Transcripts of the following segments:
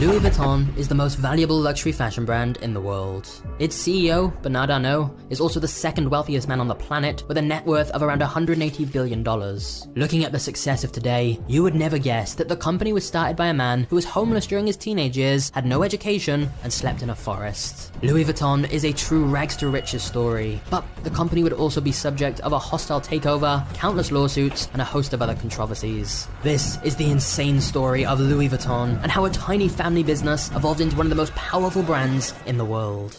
Louis Vuitton is the most valuable luxury fashion brand in the world. Its CEO, Bernard Arnault, is also the second wealthiest man on the planet with a net worth of around $180 billion. Looking at the success of today, you would never guess that the company was started by a man who was homeless during his teenage years, had no education, and slept in a forest. Louis Vuitton is a true rags to riches story, but the company would also be subject of a hostile takeover, countless lawsuits, and a host of other controversies. This is the insane story of Louis Vuitton and how a tiny family business evolved into one of the most powerful brands in the world.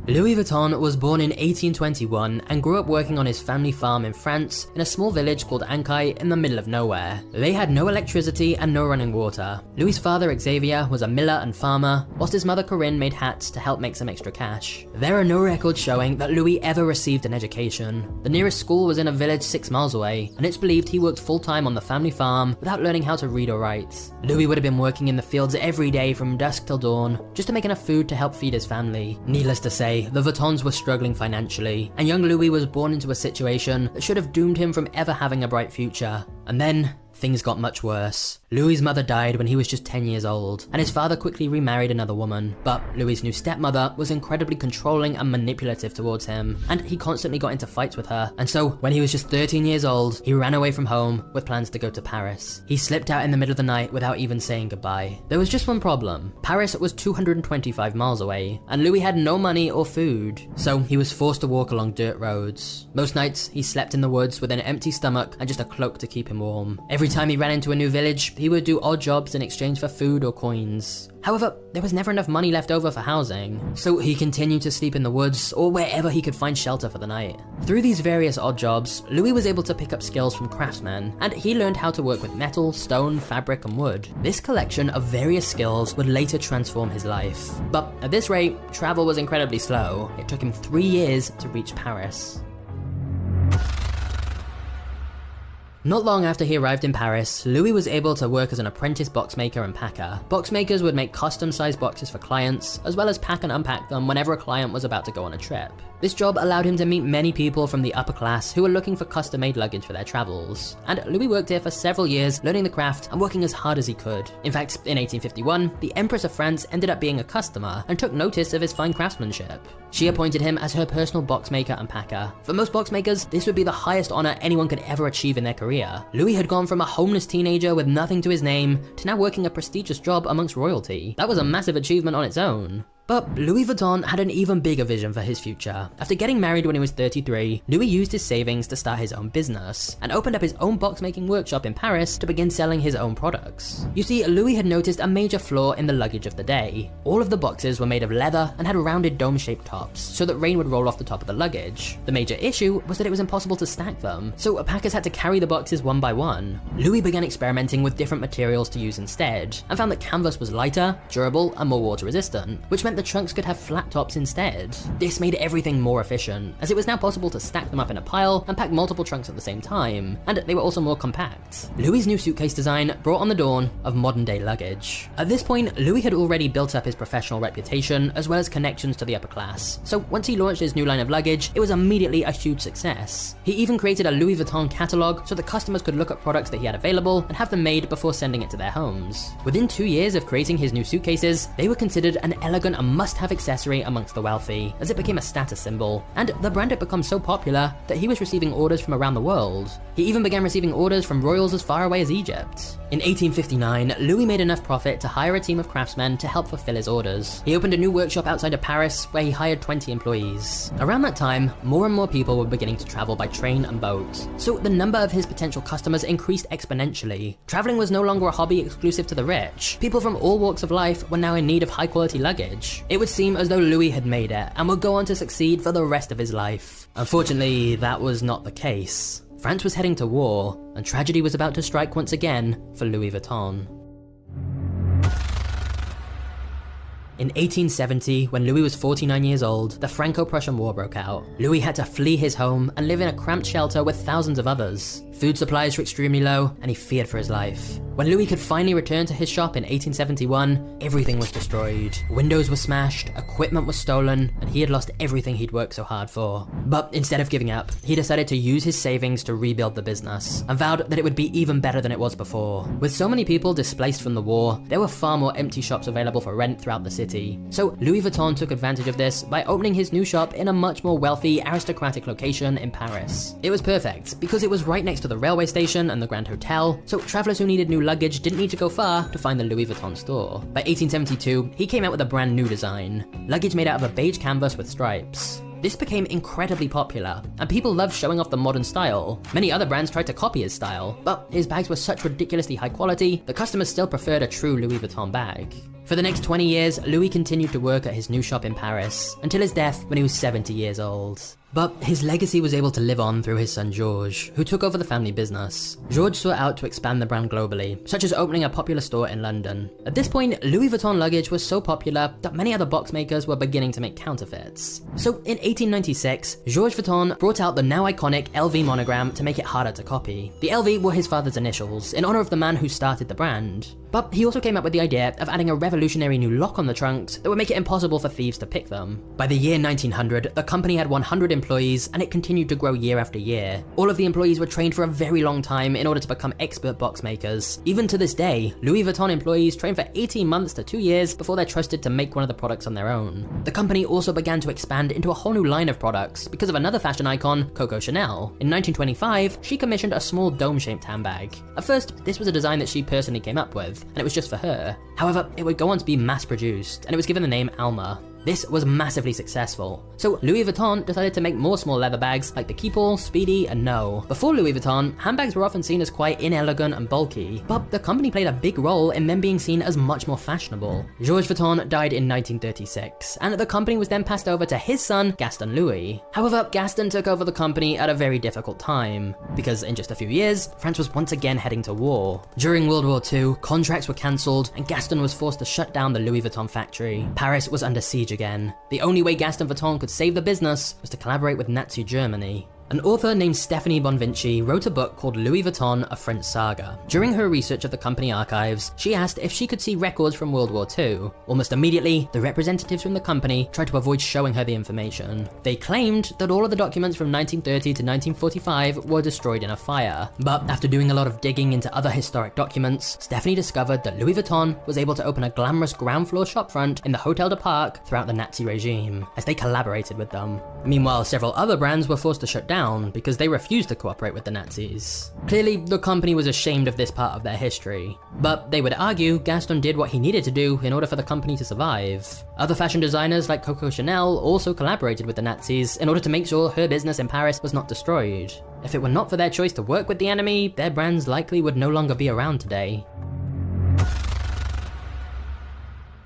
Louis Vuitton was born in 1821 and grew up working on his family farm in France in a small village called Ancaille in the middle of nowhere. They had no electricity and no running water. Louis's father Xavier was a miller and farmer, whilst his mother Corinne made hats to help make some extra cash. There are no records showing that Louis ever received an education. The nearest school was in a village 6 miles away, and it's believed he worked full-time on the family farm without learning how to read or write. Louis would have been working in the fields every day from dusk till dawn, just to make enough food to help feed his family. Needless to say, the Vuittons were struggling financially, and young Louis was born into a situation that should have doomed him from ever having a bright future. And then, things got much worse. Louis's mother died when he was just 10 years old, and his father quickly remarried another woman. But Louis's new stepmother was incredibly controlling and manipulative towards him, and he constantly got into fights with her. And so, when he was just 13 years old, he ran away from home with plans to go to Paris. He slipped out in the middle of the night without even saying goodbye. There was just one problem. Paris was 225 miles away, and Louis had no money or food, so he was forced to walk along dirt roads. Most nights, he slept in the woods with an empty stomach and just a cloak to keep him warm. Every time he ran into a new village, he would do odd jobs in exchange for food or coins. However, there was never enough money left over for housing, so he continued to sleep in the woods or wherever he could find shelter for the night. Through these various odd jobs, Louis was able to pick up skills from craftsmen, and he learned how to work with metal, stone, fabric, and wood. This collection of various skills would later transform his life. But at this rate, travel was incredibly slow. It took him 3 years to reach Paris. Not long after he arrived in Paris, Louis was able to work as an apprentice boxmaker and packer. Boxmakers would make custom-sized boxes for clients, as well as pack and unpack them whenever a client was about to go on a trip. This job allowed him to meet many people from the upper class who were looking for custom-made luggage for their travels. And Louis worked here for several years, learning the craft and working as hard as he could. In fact, in 1851, the Empress of France ended up being a customer and took notice of his fine craftsmanship. She appointed him as her personal boxmaker and packer. For most boxmakers, this would be the highest honor anyone could ever achieve in their career. Louis had gone from a homeless teenager with nothing to his name to now working a prestigious job amongst royalty. That was a massive achievement on its own. But Louis Vuitton had an even bigger vision for his future. After getting married when he was 33, Louis used his savings to start his own business, and opened up his own box-making workshop in Paris to begin selling his own products. You see, Louis had noticed a major flaw in the luggage of the day. All of the boxes were made of leather and had rounded dome-shaped tops, so that rain would roll off the top of the luggage. The major issue was that it was impossible to stack them, so packers had to carry the boxes one by one. Louis began experimenting with different materials to use instead, and found that canvas was lighter, durable, and more water-resistant, which meant the trunks could have flat tops instead. This made everything more efficient, as it was now possible to stack them up in a pile and pack multiple trunks at the same time, and they were also more compact. Louis's new suitcase design brought on the dawn of modern-day luggage. At this point, Louis had already built up his professional reputation as well as connections to the upper class, so once he launched his new line of luggage, it was immediately a huge success. He even created a Louis Vuitton catalog so that customers could look at products that he had available and have them made before sending it to their homes. Within 2 years of creating his new suitcases, they were considered an elegant and must-have accessory amongst the wealthy, as it became a status symbol, and the brand had become so popular that he was receiving orders from around the world. He even began receiving orders from royals as far away as Egypt. In 1859, Louis made enough profit to hire a team of craftsmen to help fulfill his orders. He opened a new workshop outside of Paris where he hired 20 employees. Around that time, more and more people were beginning to travel by train and boat, so the number of his potential customers increased exponentially. Traveling was no longer a hobby exclusive to the rich. People from all walks of life were now in need of high-quality luggage. It would seem as though Louis had made it and would go on to succeed for the rest of his life. Unfortunately, that was not the case. France was heading to war, and tragedy was about to strike once again for Louis Vuitton. In 1870, when Louis was 49 years old, the Franco-Prussian War broke out. Louis had to flee his home and live in a cramped shelter with thousands of others. food supplies were extremely low, and he feared for his life. When Louis could finally return to his shop in 1871, everything was destroyed. Windows were smashed, equipment was stolen, and he had lost everything he'd worked so hard for. But instead of giving up, he decided to use his savings to rebuild the business, and vowed that it would be even better than it was before. With so many people displaced from the war, there were far more empty shops available for rent throughout the city. So Louis Vuitton took advantage of this by opening his new shop in a much more wealthy, aristocratic location in Paris. It was perfect, because it was right next to the railway station and the Grand Hotel, so travelers who needed new luggage didn't need to go far to find the Louis Vuitton store. By 1872, he came out with a brand new design, luggage made out of a beige canvas with stripes. This became incredibly popular, and people loved showing off the modern style. Many other brands tried to copy his style, but his bags were such ridiculously high quality that customers still preferred a true Louis Vuitton bag. For the next 20 years, Louis continued to work at his new shop in Paris, until his death when he was 70 years old. But his legacy was able to live on through his son Georges, who took over the family business. Georges sought out to expand the brand globally, such as opening a popular store in London. At this point, Louis Vuitton luggage was so popular that many other box makers were beginning to make counterfeits. So in 1896, Georges Vuitton brought out the now iconic LV monogram to make it harder to copy. The LV were his father's initials, in honor of the man who started the brand. But he also came up with the idea of adding a revolutionary new lock on the trunks that would make it impossible for thieves to pick them. By the year 1900, the company had 100 employees, and it continued to grow year after year. All of the employees were trained for a very long time in order to become expert box makers. Even to this day, Louis Vuitton employees train for 18 months to 2 years before they're trusted to make one of the products on their own. The company also began to expand into a whole new line of products because of another fashion icon, Coco Chanel. In 1925, she commissioned a small dome-shaped handbag. At first, this was a design that she personally came up with, and it was just for her. However, it would go on to be mass-produced, and it was given the name Alma. This was massively successful, so Louis Vuitton decided to make more small leather bags like the Keepall, Speedy, and No. Before Louis Vuitton, handbags were often seen as quite inelegant and bulky, but the company played a big role in them being seen as much more fashionable. Georges Vuitton died in 1936, and the company was then passed over to his son, Gaston Louis. However, Gaston took over the company at a very difficult time, because in just a few years, France was once again heading to war. During World War II, contracts were cancelled, and Gaston was forced to shut down the Louis Vuitton factory. Paris was under siege again. The only way Gaston Vuitton could save the business was to collaborate with Nazi Germany. An author named Stephanie Bonvinci wrote a book called Louis Vuitton, A French Saga. During her research of the company archives, she asked if she could see records from World War II. Almost immediately, the representatives from the company tried to avoid showing her the information. They claimed that all of the documents from 1930 to 1945 were destroyed in a fire. But after doing a lot of digging into other historic documents, Stephanie discovered that Louis Vuitton was able to open a glamorous ground floor shopfront in the Hotel de Parc throughout the Nazi regime, as they collaborated with them. Meanwhile, several other brands were forced to shut down because they refused to cooperate with the Nazis. Clearly, the company was ashamed of this part of their history. But they would argue Gaston did what he needed to do in order for the company to survive. Other fashion designers like Coco Chanel also collaborated with the Nazis in order to make sure her business in Paris was not destroyed. If it were not for their choice to work with the enemy, their brands likely would no longer be around today.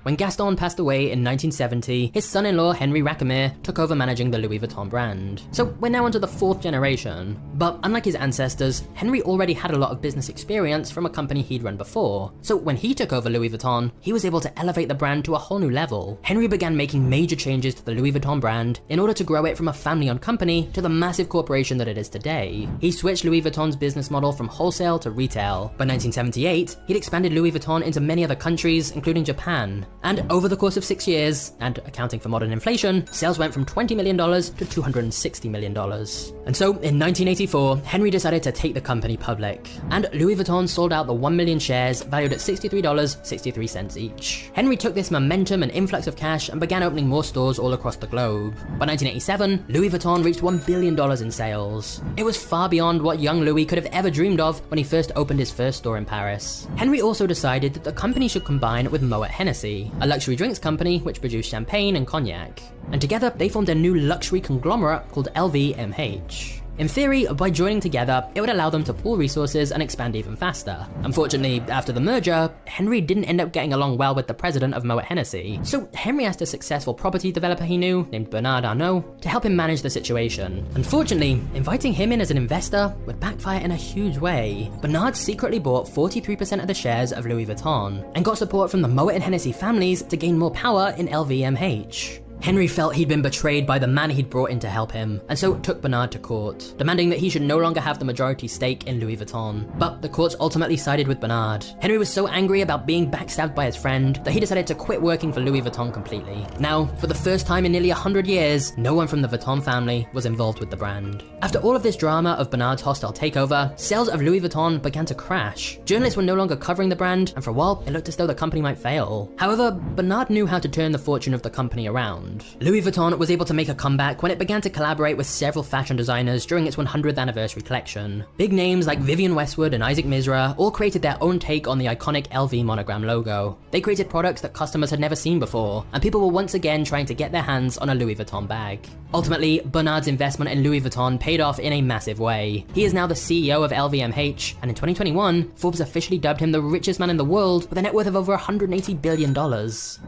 When Gaston passed away in 1970, his son-in-law Henri Racamire took over managing the Louis Vuitton brand. So we're now into the 4th generation. But unlike his ancestors, Henri already had a lot of business experience from a company he'd run before. So when he took over Louis Vuitton, he was able to elevate the brand to a whole new level. Henri began making major changes to the Louis Vuitton brand in order to grow it from a family-owned company to the massive corporation that it is today. He switched Louis Vuitton's business model from wholesale to retail. By 1978, he'd expanded Louis Vuitton into many other countries, including Japan. And over the course of 6 years, and accounting for modern inflation, sales went from $20 million to $260 million. And so, in 1984, Henri decided to take the company public, and Louis Vuitton sold out the 1 million shares valued at $63.63 each. Henri took this momentum and influx of cash and began opening more stores all across the globe. By 1987, Louis Vuitton reached $1 billion in sales. It was far beyond what young Louis could have ever dreamed of when he first opened his first store in Paris. Henri also decided that the company should combine with Moet Hennessy, a luxury drinks company which produced champagne and cognac. And together, they formed a new luxury conglomerate called LVMH. In theory, by joining together, it would allow them to pool resources and expand even faster. Unfortunately, after the merger, Henri didn't end up getting along well with the president of Moet Hennessy, so Henri asked a successful property developer he knew, named Bernard Arnault, to help him manage the situation. Unfortunately, inviting him in as an investor would backfire in a huge way. Bernard secretly bought 43% of the shares of Louis Vuitton, and got support from the Moet and Hennessy families to gain more power in LVMH. Henry felt he'd been betrayed by the man he'd brought in to help him, and so took Bernard to court, demanding that he should no longer have the majority stake in Louis Vuitton. But the courts ultimately sided with Bernard. Henry was so angry about being backstabbed by his friend that he decided to quit working for Louis Vuitton completely. Now, for the first time in nearly 100 years, no one from the Vuitton family was involved with the brand. After all of this drama of Bernard's hostile takeover, sales of Louis Vuitton began to crash. Journalists were no longer covering the brand, and for a while, it looked as though the company might fail. However, Bernard knew how to turn the fortune of the company around. Louis Vuitton was able to make a comeback when it began to collaborate with several fashion designers during its 100th anniversary collection. Big names like Vivienne Westwood and Isaac Mizrahi all created their own take on the iconic LV monogram logo. They created products that customers had never seen before, and people were once again trying to get their hands on a Louis Vuitton bag. Ultimately, Bernard's investment in Louis Vuitton paid off in a massive way. He is now the CEO of LVMH, and in 2021, Forbes officially dubbed him the richest man in the world with a net worth of over $180 billion.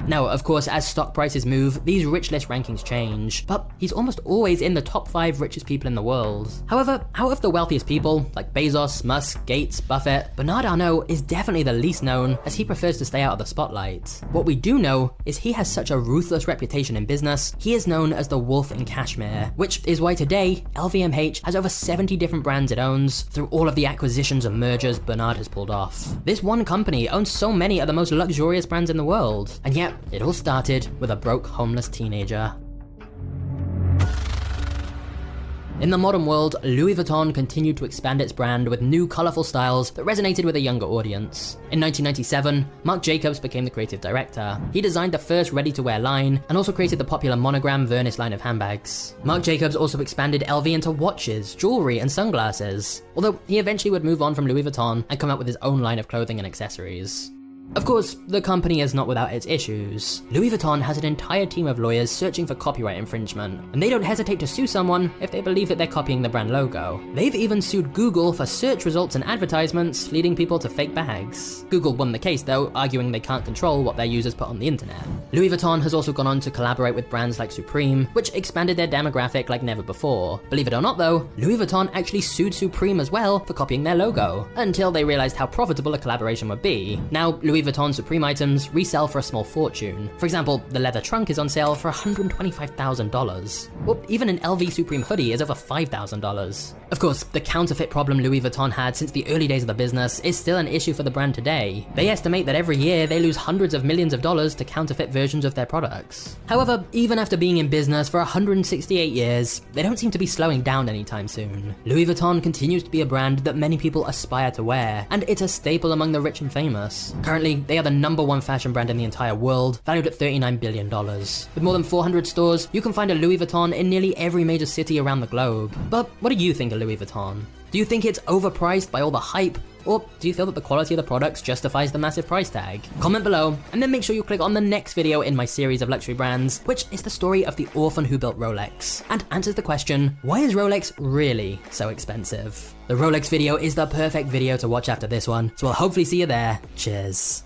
Now, of course, as stock prices move, these rich list rankings change, but he's almost always in the top 5 richest people in the world. However, out of the wealthiest people, like Bezos, Musk, Gates, Buffett, Bernard Arnault is definitely the least known, as he prefers to stay out of the spotlight. What we do know is he has such a ruthless reputation in business. He is known as the wolf in cashmere, which is why today, LVMH has over 70 different brands it owns through all of the acquisitions and mergers Bernard has pulled off. This one company owns so many of the most luxurious brands in the world, and yet it all started with a broke, homeless teenager. In the modern world, Louis Vuitton continued to expand its brand with new colourful styles that resonated with a younger audience. In 1997, Marc Jacobs became the creative director. He designed the first ready-to-wear line and also created the popular monogram Vernus line of handbags. Marc Jacobs also expanded LV into watches, jewellery and sunglasses, although he eventually would move on from Louis Vuitton and come out with his own line of clothing and accessories. Of course, the company is not without its issues. Louis Vuitton has an entire team of lawyers searching for copyright infringement, and they don't hesitate to sue someone if they believe that they're copying the brand logo. They've even sued Google for search results and advertisements, leading people to fake bags. Google won the case though, arguing they can't control what their users put on the internet. Louis Vuitton has also gone on to collaborate with brands like Supreme, which expanded their demographic like never before. Believe it or not though, Louis Vuitton actually sued Supreme as well for copying their logo, until they realized how profitable a collaboration would be. Now, Louis Vuitton Supreme items resell for a small fortune. For example, the leather trunk is on sale for $125,000. Or even an LV Supreme hoodie is over $5,000. Of course, the counterfeit problem Louis Vuitton had since the early days of the business is still an issue for the brand today. They estimate that every year they lose hundreds of millions of dollars to counterfeit versions of their products. However, even after being in business for 168 years, they don't seem to be slowing down anytime soon. Louis Vuitton continues to be a brand that many people aspire to wear, and it's a staple among the rich and famous. Currently, they are the #1 fashion brand in the entire world, valued at $39 billion. With more than 400 stores, you can find a Louis Vuitton in nearly every major city around the globe. But what do you think of Louis Vuitton? Do you think it's overpriced by all the hype? Or do you feel that the quality of the products justifies the massive price tag? Comment below, and then make sure you click on the next video in my series of luxury brands, which is the story of the orphan who built Rolex, and answers the question, why is Rolex really so expensive? The Rolex video is the perfect video to watch after this one, so I'll hopefully see you there. Cheers.